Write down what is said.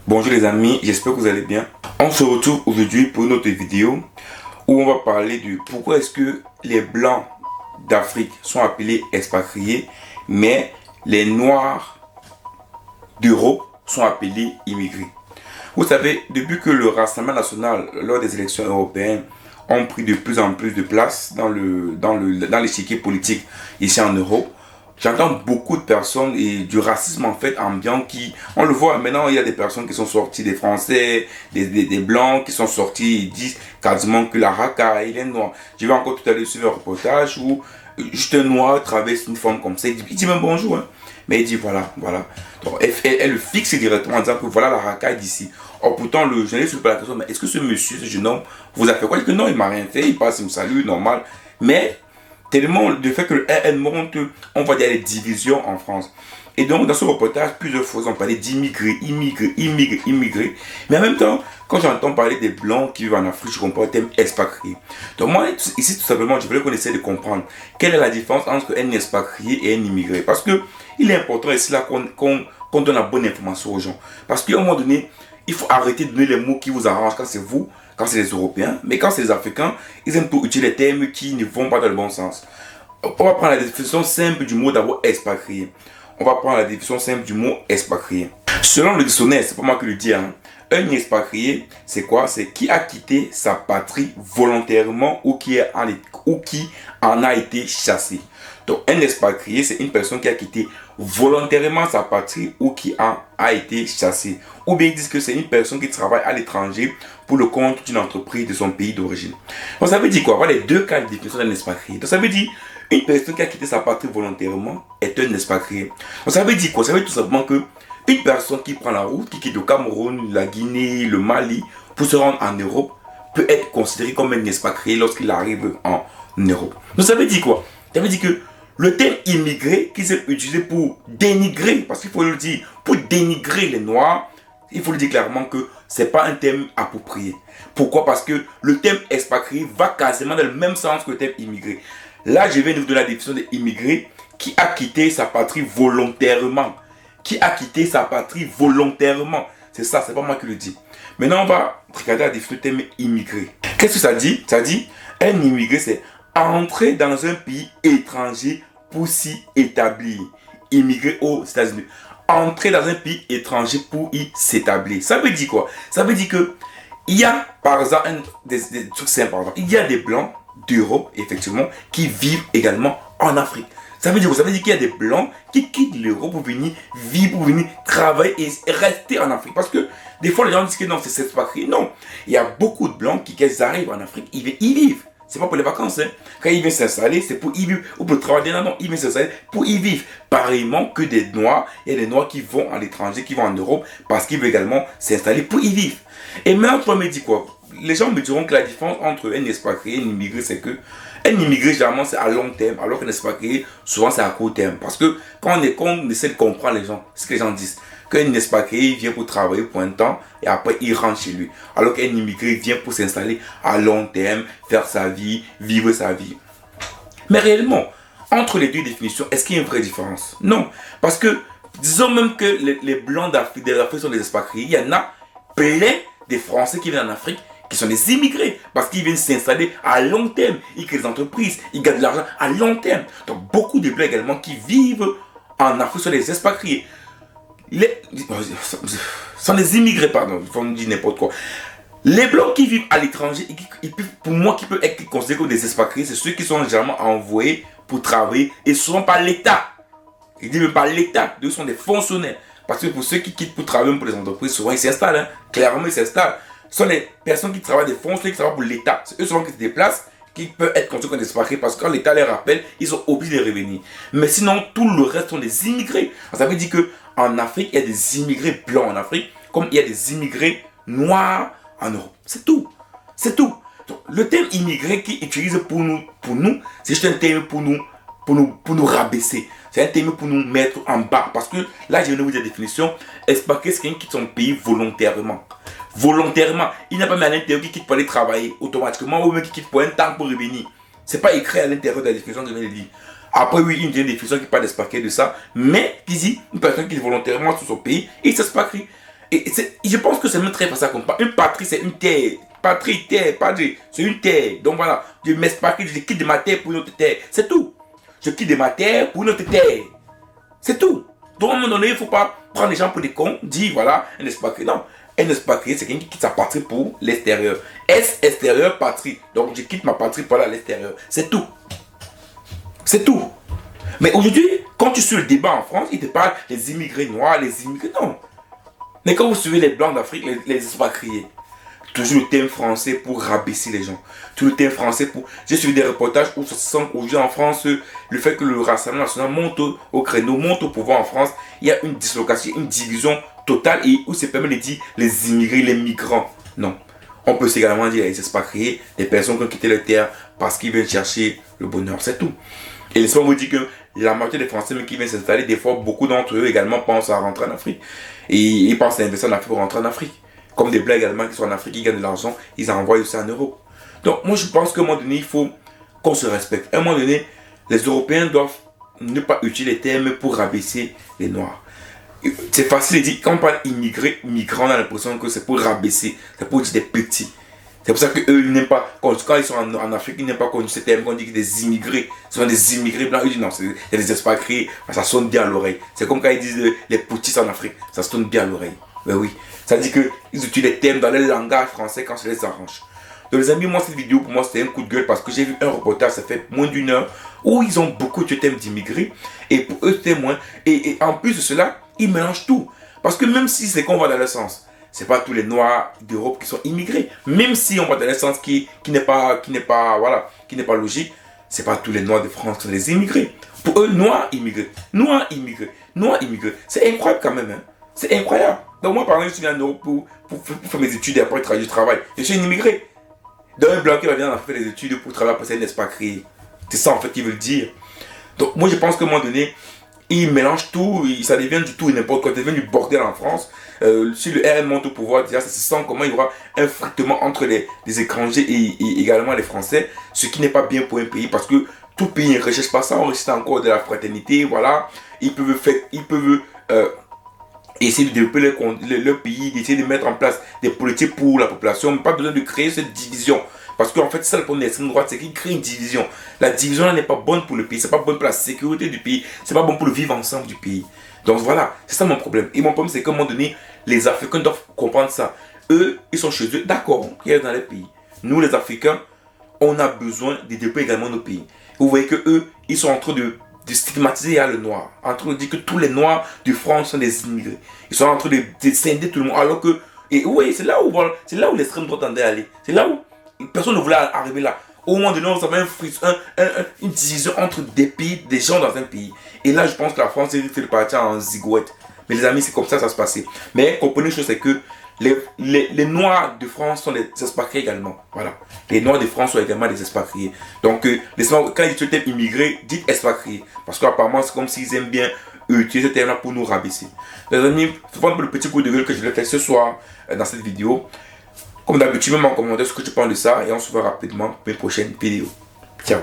Bonjour les amis, j'espère que vous allez bien. On se retrouve aujourd'hui pour une autre vidéo où on va parler de pourquoi est-ce que les blancs d'Afrique sont appelés expatriés, mais les noirs d'Europe sont appelés immigrés. Vous savez, depuis que le Rassemblement national lors des élections européennes ont pris de plus en plus de place dans l'échiquier politique ici en Europe, j'entends beaucoup de personnes et du racisme en fait ambiant qui, on le voit maintenant, il y a des personnes qui sont sorties, des Français, des Blancs qui sont sortis, ils disent quasiment que la racaille, il est noir. Je vais encore tout à l'heure suivre un reportage où juste un noir traverse une femme comme ça, il dit même bonjour, hein. Mais il dit voilà. Donc elle le fixe directement en disant que voilà la racaille d'ici. Or pourtant le journaliste se pose la question, mais est-ce que ce monsieur, ce jeune homme, vous a fait quoi? Il dit que non, il m'a rien fait, il passe, il me salue, normal. Mais tellement le fait que elle monte, on va dire les divisions en France. Et donc dans ce reportage, plusieurs fois on parlait d'immigrés, immigrés. Mais en même temps, quand j'entends parler des blancs qui vivent en Afrique, je comprends le thème expatrié. Donc moi, ici tout simplement, je voulais qu'on essaie de comprendre quelle est la différence entre un expatrié et un immigré. Parce que il est important ici là qu'on donne la bonne information aux gens. Parce qu'à un moment donné, il faut arrêter de donner les mots qui vous arrangent quand c'est vous, quand c'est les Européens, mais quand c'est les Africains, ils aiment tout utiliser les termes qui ne vont pas dans le bon sens. On va prendre la définition simple du mot d'abord expatrié. On va prendre la définition simple du mot expatrié. Selon le dictionnaire, c'est pas moi qui le dis, hein. Un expatrié, c'est quoi? C'est qui a quitté sa patrie volontairement ou qui en a été chassé. Donc un expatrié, c'est une personne qui a quitté volontairement sa patrie ou qui a été chassé. Ou bien ils disent que c'est une personne qui travaille à l'étranger pour le compte d'une entreprise de son pays d'origine. Donc ça veut dire quoi? Voilà les deux cas de définition d'un expatrié. Donc ça veut dire une personne qui a quitté sa patrie volontairement est un expatrié. Donc ça veut dire quoi? Ça veut dire tout simplement que une personne qui prend la route, qui quitte le Cameroun, la Guinée, le Mali pour se rendre en Europe peut être considéré comme un expatrié lorsqu'il arrive en Europe. Donc ça veut dire quoi? Ça veut dire que le terme immigré qui s'est utilisé pour dénigrer, parce qu'il faut le dire, pour dénigrer les Noirs, il faut le dire clairement que ce n'est pas un terme approprié. Pourquoi? Parce que le terme expatrié va quasiment dans le même sens que le terme immigré. Là, je viens de vous donner la définition de immigré qui a quitté sa patrie volontairement. Qui a quitté sa patrie volontairement. C'est ça, c'est pas moi qui le dis. Maintenant, on va regarder la définition du terme immigré. Qu'est-ce que ça dit? Ça dit, un immigré, c'est entrer dans un pays étranger pour s'y établir. Immigrer aux États-Unis. Entrer dans un pays étranger pour y s'établir. Ça veut dire quoi? Ça veut dire que il y a, par exemple, des trucs simples. Par exemple, il y a des blancs d'Europe, effectivement, qui vivent également en Afrique. Ça veut dire qu'il y a des blancs qui quittent l'Europe pour venir vivre, pour venir travailler et rester en Afrique. Parce que des fois, les gens disent que non, c'est expatrié. Non, il y a beaucoup de blancs qui, quand ils arrivent en Afrique, ils vivent. C'est pas pour les vacances, hein. Quand ils viennent s'installer, c'est pour y vivre ou pour travailler. Non, ils viennent s'installer pour y vivre. Pareillement que des Noirs, il y a des Noirs qui vont à l'étranger, qui vont en Europe parce qu'ils veulent également s'installer pour y vivre. Et maintenant, toi me dis quoi? Les gens me diront que la différence entre un expatrié et un immigré, c'est que un immigré, généralement, c'est à long terme, alors qu'un expatrié, souvent, c'est à court terme. Parce que quand on essaie de comprendre les gens, ce que les gens disent, qu'un expatrié vient pour travailler pour un temps et après il rentre chez lui. Alors qu'un immigré vient pour s'installer à long terme, faire sa vie, vivre sa vie. Mais réellement, entre les deux définitions, est-ce qu'il y a une vraie différence? Non. Parce que, disons même que les blancs d'Afrique sont des expatriés, il y en a plein des Français qui viennent en Afrique qui sont des immigrés parce qu'ils viennent s'installer à long terme, ils créent des entreprises, ils gagnent de l'argent à long terme. Donc beaucoup de blancs également qui vivent en Afrique sont des expatriés. Sont des immigrés, pardon, il faut me dire n'importe quoi. Les blancs qui vivent à l'étranger, pour moi, qui peuvent être considérés comme des expatriés, c'est ceux qui sont généralement envoyés pour travailler et souvent par l'État. Ils disent même par l'État, ils sont des fonctionnaires. Parce que pour ceux qui quittent pour travailler pour les entreprises, souvent ils s'installent, hein. Clairement ils s'installent. Ce sont les personnes qui travaillent, des fonctionnaires qui travaillent pour l'État. C'est eux souvent qui se déplacent, qui peuvent être considérés comme des expatriés parce que quand l'État les rappelle, ils sont obligés de revenir. Mais sinon, tout le reste sont des immigrés. Ça veut dire qu'en Afrique, il y a des immigrés blancs en Afrique, comme il y a des immigrés noirs en Europe. C'est tout. C'est tout. Donc, le terme immigré qui est utilisé pour nous, c'est juste un terme pour nous rabaisser. C'est un terme pour nous mettre en bas. Parce que là, je viens de vous dire la définition. Expatrié, c'est quelqu'un qui quitte son pays volontairement. Volontairement. Il n'a pas mis à l'intérieur qui quitte pour aller travailler automatiquement ou même qui quitte pour un temps pour revenir. C'est pas écrit à l'intérieur de la définition que je viens de dire. Après, oui, une définition qui parle d'expatrié de ça. Mais qui dit une personne qui est volontairement sur son pays, il s'expatrie. Et je pense que c'est même très facile à comprendre. Une patrie, c'est une terre. Patrie, terre, patrie, c'est une terre. Donc voilà, je m'expatrie, je quitte de ma terre pour une autre terre. C'est tout. Je quitte de ma terre pour une autre terre. C'est tout. Donc à un moment donné, il ne faut pas prendre les gens pour des cons, dire voilà, un expatrié. Non, un expatrié, c'est quelqu'un qui quitte sa patrie pour l'extérieur. Extérieur, patrie. Donc je quitte ma patrie pour aller à l'extérieur. C'est tout. C'est tout. Mais aujourd'hui, quand tu suis le débat en France, ils te parlent des immigrés noirs, les immigrés. Non. Mais quand vous suivez les blancs d'Afrique, les expatriés, toujours le thème français pour rabaisser les gens. Tout le thème français pour... J'ai suivi des reportages où se sent aujourd'hui en France, le fait que le Rassemblement national monte au créneau, monte au pouvoir en France, il y a une dislocation, une division totale et où c'est permis de dire les immigrés, les migrants. Non. On peut également dire les expatriés, les personnes qui ont quitté leur terre parce qu'ils viennent chercher le bonheur. C'est tout. Et laissez-moi vous dire que la moitié des Français qui viennent s'installer, des fois, beaucoup d'entre eux également pensent à rentrer en Afrique. Et ils pensent à investir en Afrique pour rentrer en Afrique. Comme des Blancs également qui sont en Afrique, qui gagnent de l'argent, ils envoient aussi en Europe. Donc moi je pense qu'à un moment donné, il faut qu'on se respecte. À un moment donné, les Européens doivent ne pas utiliser les termes pour rabaisser les Noirs. C'est facile de dire, quand on parle immigrés, migrants, on a l'impression que c'est pour rabaisser, c'est pour dire des petits. C'est pour ça qu'eux, ils n'aiment pas, quand ils sont en Afrique, ils n'aiment pas qu'on dise ce terme, qu'on dit que des immigrés, ce sont des immigrés blancs. Ils disent non, c'est des expatriés, ça sonne bien à l'oreille. C'est comme quand ils disent les poutistes en Afrique, ça sonne bien à l'oreille. Ben oui, ça dit qu'ils utilisent les termes dans le langage français quand ça les arrange. Donc les amis, moi cette vidéo pour moi c'était un coup de gueule parce que j'ai vu un reportage, ça fait moins d'une heure, où ils ont beaucoup de thèmes d'immigrés, et pour eux c'était moins, et en plus de cela, ils mélangent tout. Parce que même si c'est qu'on va dans le sens, c'est pas tous les Noirs d'Europe qui sont immigrés, même si on va dans le sens qui n'est pas logique, c'est pas tous les Noirs de France qui sont des immigrés. Pour eux, Noirs immigrés, Noirs immigrés, Noirs immigrés, c'est incroyable quand même, hein. C'est incroyable. Donc moi, par exemple, je suis venu en Europe pour faire mes études et après je travaille. Je suis un immigré. Donc un blanc qui va venir en faire des études pour travailler, pour c'est un expatrié. C'est ça en fait qu'ils veulent dire. Donc moi, je pense qu'à un moment donné, ils mélangent tout, ça devient du tout et n'importe quoi, ça devient du bordel en France. Si le RN monte au pouvoir, déjà, ça se sent comment il y aura un frictement entre les étrangers et également les Français, ce qui n'est pas bien pour un pays parce que tout pays ne recherche pas ça, on recherche encore de la fraternité, voilà. Ils peuvent essayer de développer leur pays, d'essayer de mettre en place des politiques pour la population, mais pas besoin de créer cette division. Parce qu'en fait, ça le problème de l'extrême droite, c'est qu'il crée une division. La division n'est pas bonne pour le pays, c'est pas bonne pour la sécurité du pays, c'est pas bon pour le vivre ensemble du pays. Donc voilà, c'est ça mon problème. Et mon problème, c'est qu'à un moment donné, les Africains doivent comprendre ça. Eux, ils sont chez eux, d'accord, ils sont dans les pays. Nous, les Africains, on a besoin de développer également nos pays. Vous voyez que eux, ils sont en train de stigmatiser le noir, en train de dire que tous les noirs de France sont des immigrés. Ils sont en train de scinder tout le monde, alors que, et oui, c'est là où l'extrême droite tendait à aller. C'est là où personne ne voulait arriver là. Au moment donné, on avait une division entre des pays, des gens dans un pays. Et là, je pense que la France est de partir en zigouette. Mais les amis, c'est comme ça se passait. Mais comprenez une chose, c'est que les Noirs de France sont des expatriés également. Voilà. Les Noirs de France sont également des expatriés. Donc, quand ils disent immigrés, dites expatriés. Parce qu'apparemment, c'est comme s'ils aiment bien utiliser ce terme-là pour nous rabaisser. Les amis, c'est pas le petit coup de gueule que je vais faire ce soir dans cette vidéo. Comme d'habitude, même en commentaire ce que tu penses de ça. Et on se voit rapidement pour une prochaine vidéo. Ciao.